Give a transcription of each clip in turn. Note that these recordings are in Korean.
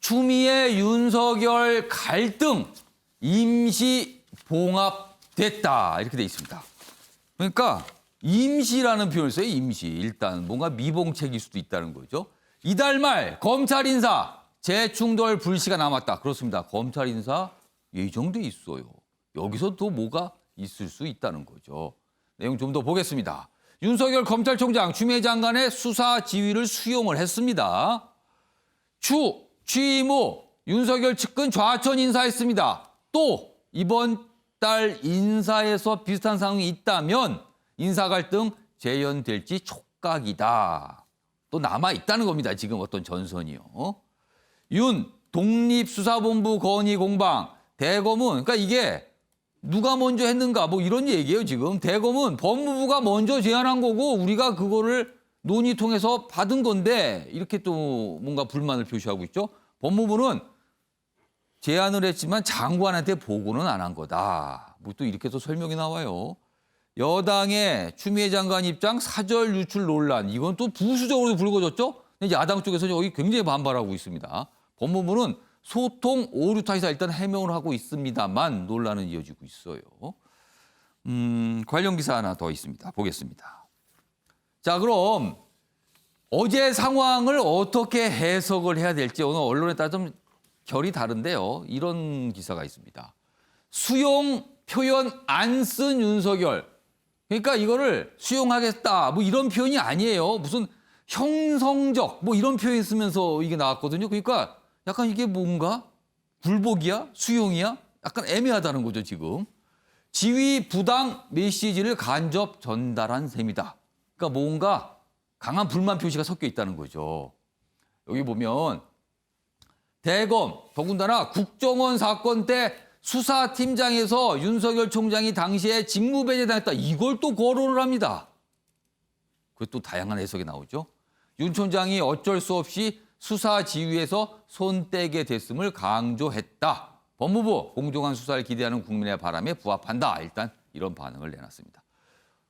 추미애 윤석열 갈등 임시 봉합됐다 이렇게 돼 있습니다. 그러니까 임시라는 표현을 써요. 임시. 일단 뭔가 미봉책일 수도 있다는 거죠. 이달 말 검찰 인사 재충돌 불씨가 남았다. 그렇습니다. 검찰 인사 예정돼 있어요. 여기서 또 뭐가 있을 수 있다는 거죠. 내용 좀 더 보겠습니다. 윤석열 검찰총장 추미애 장관의 수사 지휘를 수용을 했습니다. 취임 후 윤석열 측근 좌천 인사했습니다. 또 이번 달 인사에서 비슷한 상황이 있다면 인사 갈등 재연될지 촉각이다. 또 남아있다는 겁니다. 지금 어떤 전선이요. 윤 독립수사본부 건의 공방 대검은 그러니까 이게 누가 먼저 했는가 뭐 이런 얘기예요. 지금 대검은 법무부가 먼저 제안한 거고 우리가 그거를 논의 통해서 받은 건데 이렇게 또 뭔가 불만을 표시하고 있죠. 법무부는 제안을 했지만 장관한테 보고는 안 한 거다. 뭐 또 이렇게 또 설명이 나와요. 여당의 추미애 장관 입장 사절 유출 논란. 이건 또 부수적으로 불거졌죠. 야당 쪽에서 여기 굉장히 반발하고 있습니다. 법무부는 소통 오류 타의사 일단 해명을 하고 있습니다만 논란은 이어지고 있어요. 관련 기사 하나 더 있습니다. 보겠습니다. 자, 그럼 어제 상황을 어떻게 해석을 해야 될지 오늘 언론에 따라 좀 결이 다른데요. 이런 기사가 있습니다. 수용 표현 안 쓴 윤석열. 그러니까 이거를 수용하겠다 뭐 이런 표현이 아니에요. 무슨 형성적 뭐 이런 표현 쓰면서 이게 나왔거든요. 그러니까 약간 이게 뭔가 굴복이야? 수용이야? 약간 애매하다는 거죠, 지금. 지휘 부당 메시지를 간접 전달한 셈이다. 그러니까 뭔가 강한 불만 표시가 섞여 있다는 거죠. 여기 보면 대검, 더군다나 국정원 사건 때 수사팀장에서 윤석열 총장이 당시에 직무배제당했다. 이걸 또 거론을 합니다. 그것도 다양한 해석이 나오죠. 윤 총장이 어쩔 수 없이 수사 지휘에서 손 떼게 됐음을 강조했다. 법무부 공정한 수사를 기대하는 국민의 바람에 부합한다. 일단 이런 반응을 내놨습니다.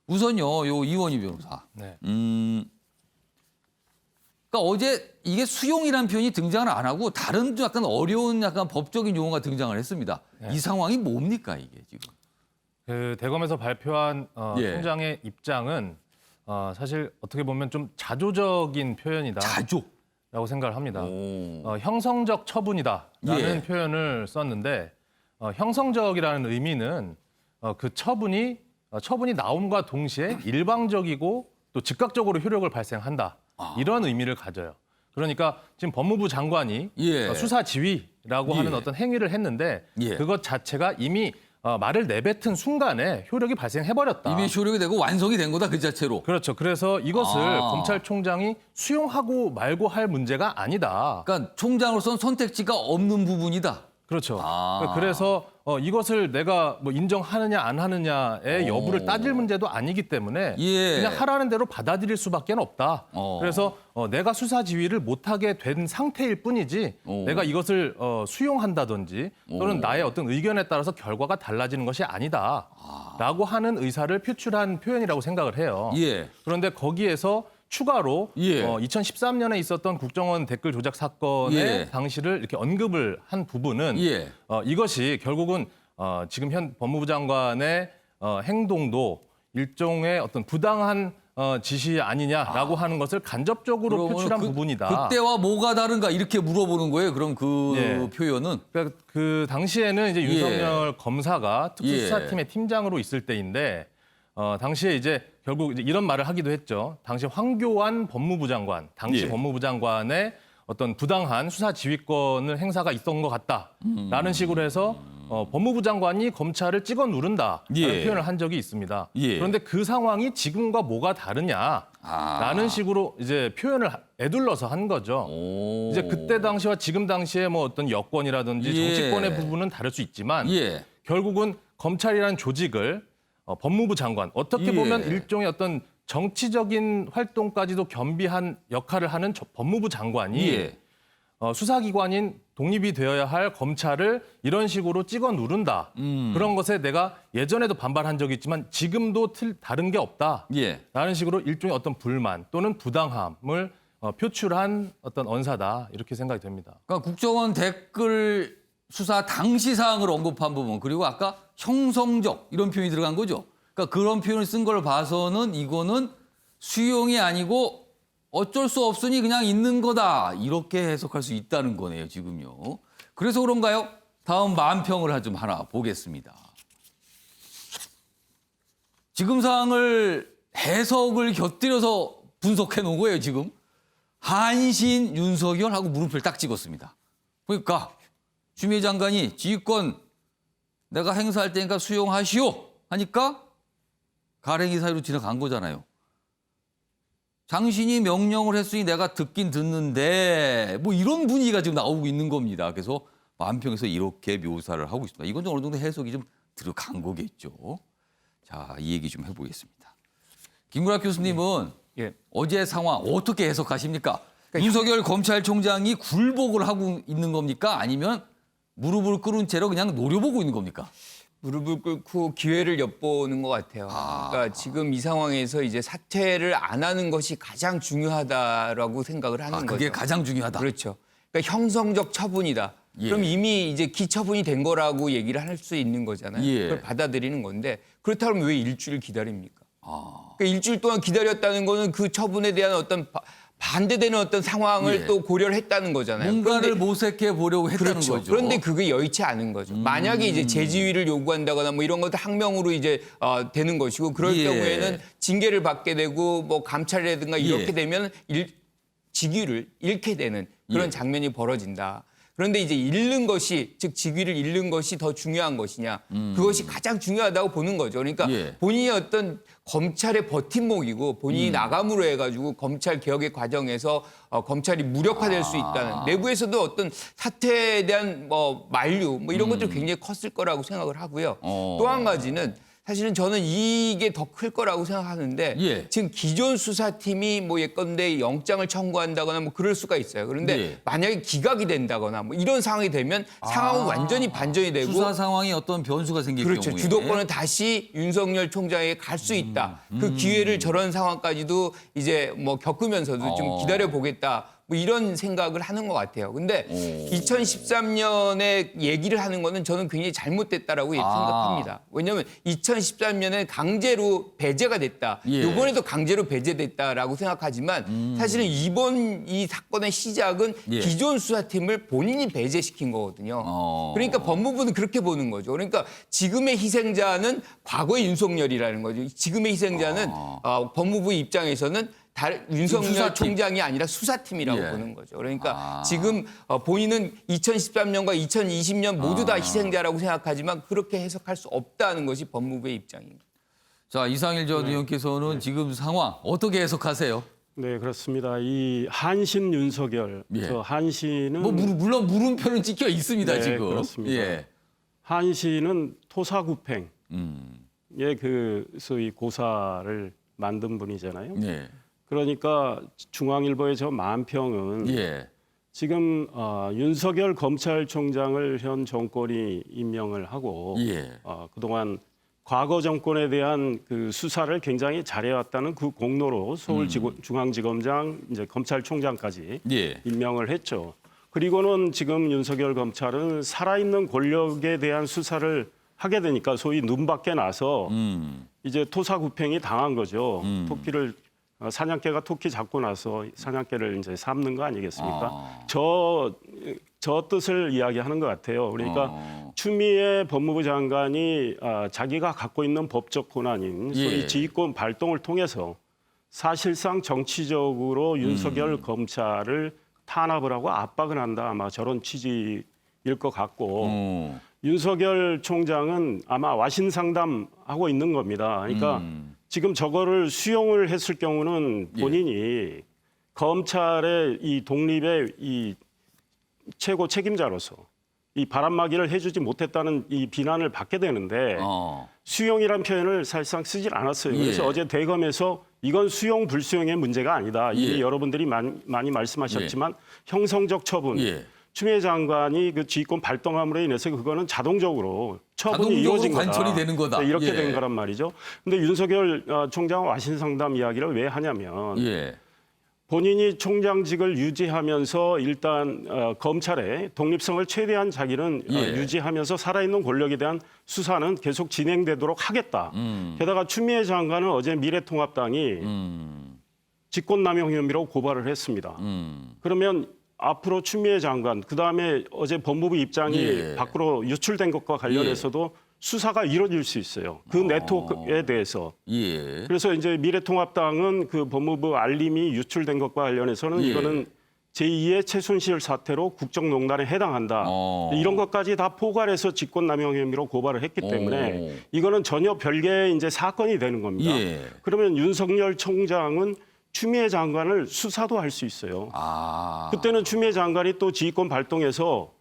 우선요, 요 이원희 변호사. 네. 그러니까 어제 이게 수용이라는 표현이 등장을 안 하고 다른 약간 어려운 약간 법적인 용어가 등장을 했습니다. 네. 이 상황이 뭡니까 이게 지금? 그 대검에서 발표한 예. 총장의 입장은 사실 어떻게 보면 좀 자조적인 표현이다. 자조. 라고 생각을 합니다. 오. 형성적 처분이다라는 예. 표현을 썼는데 형성적이라는 의미는 그 처분이 나옴과 동시에 일방적이고 또 즉각적으로 효력을 발생한다. 이런 의미를 가져요. 그러니까 지금 법무부 장관이 예. 수사 지휘라고 예. 하는 어떤 행위를 했는데 예. 그것 자체가 이미 말을 내뱉은 순간에 효력이 발생해버렸다. 이미 효력이 되고 완성이 된 거다 그 자체로. 그렇죠. 그래서 이것을 아. 검찰총장이 수용하고 말고 할 문제가 아니다. 그러니까 총장으로서는 선택지가 없는 부분이다. 그렇죠. 아. 그래서 이것을 내가 뭐 인정하느냐 안 하느냐의 오. 여부를 따질 문제도 아니기 때문에 예. 그냥 하라는 대로 받아들일 수밖에 없다. 어. 그래서 내가 수사 지휘를 못하게 된 상태일 뿐이지 오. 내가 이것을 수용한다든지 또는 오. 나의 어떤 의견에 따라서 결과가 달라지는 것이 아니다. 라고 하는 의사를 표출한 표현이라고 생각을 해요. 예. 그런데 거기에서 추가로 예. 2013년에 있었던 국정원 댓글 조작 사건의 예. 당시를 이렇게 언급을 한 부분은 예. 이것이 결국은 지금 현 법무부 장관의 행동도 일종의 어떤 부당한 지시 아니냐라고 하는 것을 간접적으로 그러면 표출한 부분이다. 그때와 뭐가 다른가 이렇게 물어보는 거예요. 그럼 그 예. 표현은 그러니까 그 당시에는 이제 윤석열 검사가 특수수사팀의 팀장으로 있을 때인데 당시에 이제 결국 이제 이런 말을 하기도 했죠. 당시 황교안 법무부 장관, 당시 예. 법무부 장관의 어떤 부당한 수사 지휘권을 행사가 있었던 것 같다라는 식으로 해서 법무부 장관이 검찰을 찍어 누른다라는 예. 표현을 한 적이 있습니다. 예. 그런데 그 상황이 지금과 뭐가 다르냐라는 식으로 이제 표현을 에둘러서 한 거죠. 오. 이제 그때 당시와 지금 당시에 뭐 어떤 여건이라든지 예. 정치권의 부분은 다를 수 있지만 예. 결국은 검찰이라는 조직을 법무부 장관 어떻게 예. 보면 일종의 어떤 정치적인 활동까지도 겸비한 역할을 하는 법무부 장관이 예. 수사기관인 독립이 되어야 할 검찰을 이런 식으로 찍어 누른다. 그런 것에 내가 예전에도 반발한 적이 있지만 지금도 다른 게 없다. 예. 라는 식으로 일종의 어떤 불만 또는 부당함을 표출한 어떤 언사다 이렇게 생각이 됩니다. 그러니까 국정원 댓글 수사 당시 사항을 언급한 부분 그리고 아까 형성적 이런 표현이 들어간 거죠. 그러니까 그런 표현을 쓴 걸 봐서는 이거는 수용이 아니고 어쩔 수 없으니 그냥 있는 거다 이렇게 해석할 수 있다는 거네요 지금요. 그래서 그런가요? 다음 만평을 좀 하나 보겠습니다. 지금 사항을 해석을 곁들여서 분석해 놓은 거예요 지금. 한신 윤석열 하고 물음표를 딱 찍었습니다. 그러니까 추미애 장관이 지휘권 내가 행사할 테니까 수용하시오 하니까 가랭이 사이로 지나간 거잖아요. 당신이 명령을 했으니 내가 듣긴 듣는데 뭐 이런 분위기가 지금 나오고 있는 겁니다. 그래서 만평에서 이렇게 묘사를 하고 있습니다. 이건 좀 어느 정도 해석이 좀 들어간 거겠죠. 자, 이 얘기 좀 해보겠습니다. 김구락 교수님은 예. 어제 상황 어떻게 해석하십니까? 윤석열 검찰총장이 굴복을 하고 있는 겁니까? 아니면 무릎을 꿇은 채로 그냥 노려보고 있는 겁니까? 무릎을 꿇고 기회를 엿보는 것 같아요. 그러니까 지금 이 상황에서 이제 사퇴를 안 하는 것이 가장 중요하다라고 생각을 하는 거죠. 그게 가장 중요하다. 그렇죠. 그러니까 형성적 처분이다. 예. 그럼 이미 이제 기처분이 된 거라고 얘기를 할 수 있는 거잖아요. 예. 그걸 받아들이는 건데 그렇다면 왜 일주일 기다립니까? 아, 그러니까 일주일 동안 기다렸다는 거는 그 처분에 대한 어떤 반대되는 어떤 상황을 예. 또 고려를 했다는 거잖아요. 뭔가를 모색해 보려고 했다는 그렇죠. 거죠. 그런데 그게 여의치 않은 거죠. 만약에 이제 재지위를 요구한다거나 뭐 이런 것도 항명으로 이제 되는 것이고 그럴 예. 경우에는 징계를 받게 되고 뭐 감찰이라든가 이렇게 예. 되면 직위를 잃게 되는 그런 예. 장면이 벌어진다. 그런데 이제 잃는 것이 즉 직위를 잃는 것이 더 중요한 것이냐 그것이 가장 중요하다고 보는 거죠. 그러니까 예. 본인이 어떤 검찰의 버팀목이고 본인이 나감으로 해가지고 검찰 개혁의 과정에서 검찰이 무력화될 수 있다는 내부에서도 어떤 사퇴에 대한 뭐 만류 뭐 이런 것들이 굉장히 컸을 거라고 생각을 하고요. 또 한 가지는 사실은 저는 이게 더 클 거라고 생각하는데 예. 지금 기존 수사팀이 뭐 예컨대 영장을 청구한다거나 뭐 그럴 수가 있어요. 그런데 예. 만약에 기각이 된다거나 뭐 이런 상황이 되면 상황은 완전히 반전이 되고 수사 상황이 어떤 변수가 생길 그렇죠. 경우에 주도권은 다시 윤석열 총장에게 갈 수 있다. 그 기회를 저런 상황까지도 이제 뭐 겪으면서도 좀 기다려 보겠다. 뭐 이런 생각을 하는 것 같아요. 근데 2013년에 얘기를 하는 거는 저는 굉장히 잘못됐다라고 생각합니다. 왜냐하면 2013년에 강제로 배제가 됐다. 예. 이번에도 강제로 배제됐다라고 생각하지만 사실은 이번 이 사건의 시작은 예. 기존 수사팀을 본인이 배제시킨 거거든요. 그러니까 법무부는 그렇게 보는 거죠. 그러니까 지금의 희생자는 과거의 윤석열이라는 거죠. 지금의 희생자는 법무부 입장에서는 윤석열 수사팀. 총장이 아니라 수사팀이라고 예. 보는 거죠. 그러니까 지금 본인은 2013년과 2020년 모두 다 희생자라고 생각하지만 그렇게 해석할 수 없다는 것이 법무부의 입장입니다. 자, 이상일 전 의원께서는 지금 상황 어떻게 해석하세요? 네, 그렇습니다. 이 한신 윤석열, 예. 저 한신은 뭐 물론 물음표는 찍혀 있습니다 네, 지금. 그렇습니다. 예. 한신은 토사구팽의 음. 그 소위 고사를 만든 분이잖아요. 예. 그러니까 중앙일보의 저 만평은 예. 지금 윤석열 검찰총장을 현 정권이 임명을 하고 예. 그동안 과거 정권에 대한 그 수사를 굉장히 잘해왔다는 그 공로로 서울중앙지검장 이제 검찰총장까지 예. 임명을 했죠. 그리고는 지금 윤석열 검찰은 살아있는 권력에 대한 수사를 하게 되니까 소위 눈 밖에 나서 이제 토사구팽이 당한 거죠. 토끼를 사냥개가 토끼 잡고 나서 사냥개를 이제 삼는 거 아니겠습니까? 저 뜻을 이야기하는 것 같아요. 그러니까 추미애 법무부 장관이 자기가 갖고 있는 법적 권한인 소위 예. 지휘권 발동을 통해서 사실상 정치적으로 윤석열 검찰을 탄압을 하고 압박을 한다. 아마 저런 취지일 것 같고 윤석열 총장은 아마 와신 상담하고 있는 겁니다. 그러니까 지금 저거를 수용을 했을 경우는 본인이 검찰의 이 독립의 이 최고 책임자로서 이 바람막이를 해주지 못했다는 이 비난을 받게 되는데 수용이란 표현을 사실상 쓰질 않았어요. 그래서 예. 어제 대검에서 이건 수용 불수용의 문제가 아니다. 이미 예. 여러분들이 많이 말씀하셨지만 형성적 처분. 예. 추미애 장관이 그 지휘권 발동함으로 인해서 그거는 자동적으로 처분이 자동적으로 이루어진 거다. 관철이 되는 거다. 네, 이렇게 예. 된 거란 말이죠. 근데 윤석열 총장은 와신 상담 이야기를 왜 하냐면 예. 본인이 총장직을 유지하면서 일단 검찰의 독립성을 최대한 자기는 유지하면서 살아있는 권력에 대한 수사는 계속 진행되도록 하겠다. 게다가 추미애 장관은 어제 미래통합당이 직권남용 혐의로 고발을 했습니다. 그러면 앞으로 추미애 장관, 그다음에 어제 법무부 입장이 밖으로 유출된 것과 관련해서도 수사가 이루어질 수 있어요. 그 네트워크에 대해서. 그래서 이제 미래통합당은 그 법무부 알림이 유출된 것과 관련해서는 이거는 제2의 최순실 사태로 국정농단에 해당한다. 이런 것까지 다 포괄해서 직권남용 혐의로 고발을 했기 때문에 이거는 전혀 별개의 이제 사건이 되는 겁니다. 그러면 윤석열 총장은 추미애 장관을 수사도 할 수 있어요. 그때는 추미애 장관이 또 지휘권 발동해서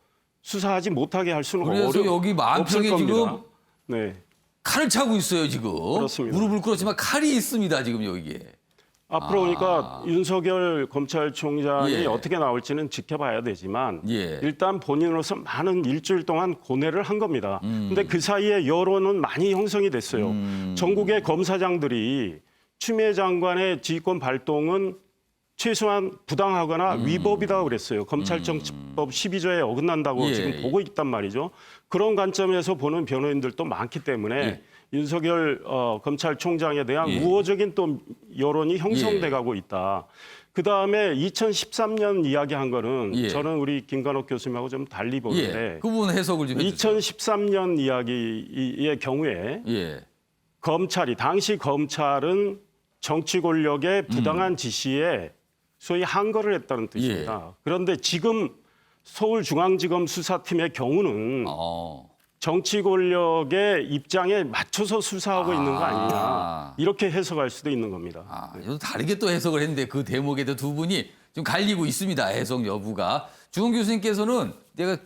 수사하지 못하게 할 수는 그래서 여기 만평에 지금 네. 칼을 차고 있어요 지금. 그렇습니다. 무릎을 꿇었지만 칼이 있습니다 지금 여기에. 앞으로 그러니까 윤석열 검찰총장이 어떻게 나올지는 지켜봐야 되지만 일단 본인으로서 많은 일주일 동안 고뇌를 한 겁니다. 근데 그 사이에 여론은 많이 형성이 됐어요. 전국의 검사장들이 추미애 장관의 지휘권 발동은 최소한 부당하거나 위법이다 그랬어요. 검찰정치법 12조에 어긋난다고 지금 보고 있단 말이죠. 그런 관점에서 보는 변호인들도 많기 때문에 윤석열 검찰총장에 대한 우호적인 또 여론이 형성돼 가고 있다. 그다음에 2013년 이야기한 거는 저는 우리 김관옥 교수님하고 좀 달리 보는데 그 부분 해석을 좀 해주세요. 2013년 이야기의 경우에 당시 검찰은 정치 권력의 부당한 지시에 소위 항거를 했다는 뜻입니다. 그런데 지금 서울중앙지검 수사팀의 경우는 정치 권력의 입장에 맞춰서 수사하고 있는 거 아니냐 이렇게 해석할 수도 있는 겁니다. 좀 다르게 또 해석을 했는데 그 대목에 두 분이 좀 갈리고 있습니다. 해석 여부가. 주원 교수님께서는 내가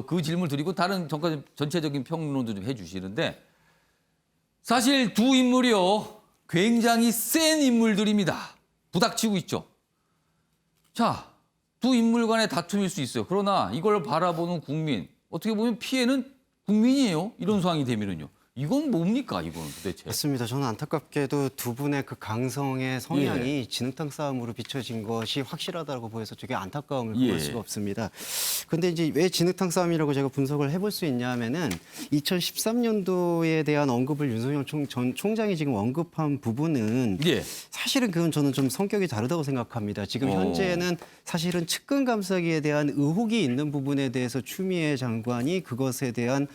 그 질문 드리고 다른 전체적인 평론도 좀 해주시는데 사실 두 인물이요. 굉장히 센 인물들입니다. 부닥치고 있죠. 자, 두 인물 간의 다툼일 수 있어요. 그러나 이걸 바라보는 국민, 어떻게 보면 피해는 국민이에요. 이런 상황이 되면은요. 이건 뭡니까, 이건 도대체? 맞습니다. 저는 안타깝게도 두 분의 그 강성의 성향이 진흙탕 싸움으로 비춰진 것이 확실하다고 보여서 되게 안타까움을 금할 수가 없습니다. 그런데 이제 왜 진흙탕 싸움이라고 제가 분석을 해볼 수 있냐면은 2013년도에 대한 언급을 윤석열 전 총장이 지금 언급한 부분은 사실은 그건 저는 좀 성격이 다르다고 생각합니다. 지금 현재는 사실은 측근 감사기에 대한 의혹이 있는 부분에 대해서 추미애 장관이 그것에 대한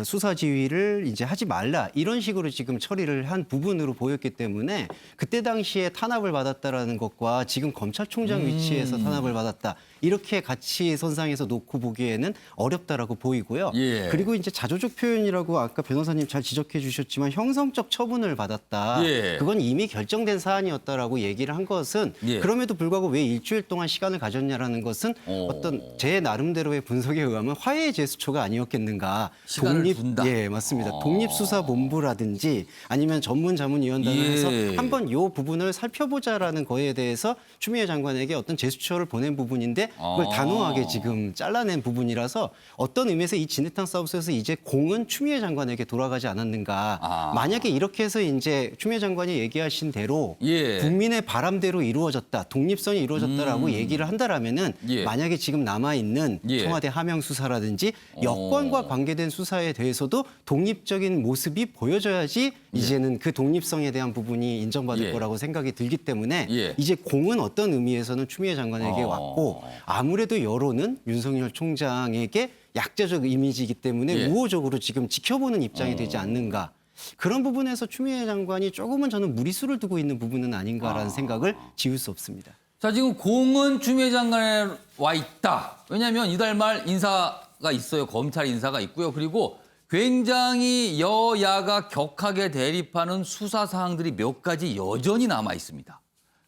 수사 지휘를 이제 하지 말라 이런 식으로 지금 처리를 한 부분으로 보였기 때문에 그때 당시에 탄압을 받았다라는 것과 지금 검찰총장 위치에서 탄압을 받았다 이렇게 같이 선상에서 놓고 보기에는 어렵다라고 보이고요. 그리고 이제 자조적 표현이라고 아까 변호사님 잘 지적해 주셨지만 형성적 처분을 받았다. 그건 이미 결정된 사안이었다라고 얘기를 한 것은 그럼에도 불구하고 왜 일주일 동안 시간을 가졌냐라는 것은 어떤 제 나름대로의 분석에 의하면 화해의 제스처가 아니었겠는가. 시간을 둔다. 맞습니다. 독립수사본부라든지 아니면 전문자문위원단을 해서 한번 이 부분을 살펴보자라는 거에 대해서 추미애 장관에게 어떤 제스처를 보낸 부분인데 그걸 단호하게 지금 잘라낸 부분이라서 어떤 의미에서 이 진흙탕 싸움 속에서 이제 공은 추미애 장관에게 돌아가지 않았는가. 만약에 이렇게 해서 이제 추미애 장관이 얘기하신 대로 국민의 바람대로 이루어졌다. 독립성이 이루어졌다라고 얘기를 한다라면은 만약에 지금 남아있는 청와대 하명 수사라든지 여권과 관계된 수사에 대해서도 독립적인 모습이 보여져야지 이제는 그 독립성에 대한 부분이 인정받을 거라고 생각이 들기 때문에 이제 공은 어떤 의미에서는 추미애 장관에게 왔고 아무래도 여론은 윤석열 총장에게 약자적 이미지이기 때문에 우호적으로 지금 지켜보는 입장이 되지 않는가. 그런 부분에서 추미애 장관이 조금은 저는 무리수를 두고 있는 부분은 아닌가라는 생각을 지울 수 없습니다. 자, 지금 공은 추미애 장관에 와 있다. 왜냐하면 이달 말 인사가 있어요. 검찰 인사가 있고요. 그리고 굉장히 여야가 격하게 대립하는 수사 사항들이 몇 가지 여전히 남아 있습니다.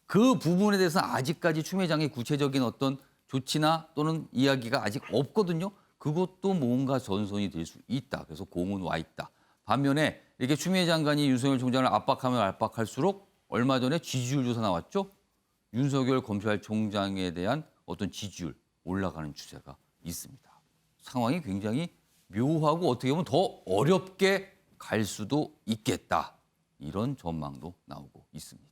그 부분에 대해서는 아직까지 추미애 장의 구체적인 어떤 조치나 또는 이야기가 아직 없거든요. 그것도 뭔가 전선이 될 수 있다. 그래서 공은 와 있다. 반면에 이렇게 추미애 장관이 윤석열 총장을 압박하면 압박할수록 얼마 전에 지지율 조사 나왔죠. 윤석열 검찰총장에 대한 어떤 지지율 올라가는 추세가 있습니다. 상황이 굉장히 묘하고 어떻게 보면 더 어렵게 갈 수도 있겠다. 이런 전망도 나오고 있습니다.